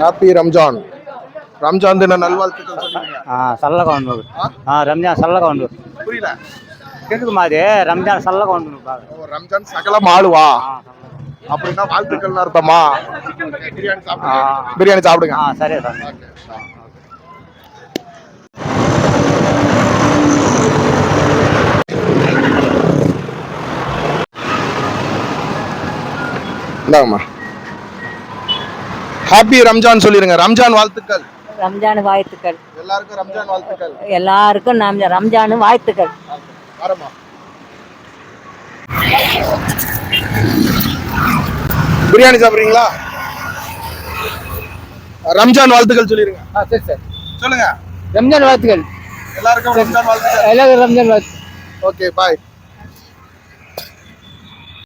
Happy Ramzan. Ramzan தின நல்வாழ்த்துக்கள் சொல்லுங்க. சல்லக ஒன்று. ரம்ஜான் சல்லக ஒன்று. புரியல. கேக்குது மாதிரி ரம்ஜான் சல்லக ஒன்று. ரம்ஜான் சகல மாளுவா அப்படின்னா வாழ்த்துக்கள் அர்த்தமா? பிரியாணி சாப்பிடுங்க. சரியா சார். இந்தாங்கம்மா. ஹாப்பி ரம்ஜான் சொல்லிருங்க. ரம்ஜான் வாழ்த்துக்கள். ரம்ஜான் வாழ்த்துக்கள். எல்லாருக்கும் ரம்ஜான் வாழ்த்துக்கள். எல்லாருக்கும் ரம்ஜான் வாழ்த்துக்கள். பிரியாணி சாப்பிடுறீங்களா? ரம்ஜான் வாழ்த்துக்கள் சொல்லிருங்க. சரி சார் சொல்லுங்க. ரம்ஜான் வாழ்த்துக்கள். எல்லாருக்கும் ரம்ஜான் வாழ்த்துக்கள். எல்லாருக்கும் ரம்ஜான் வாழ்த்து. Okay bye.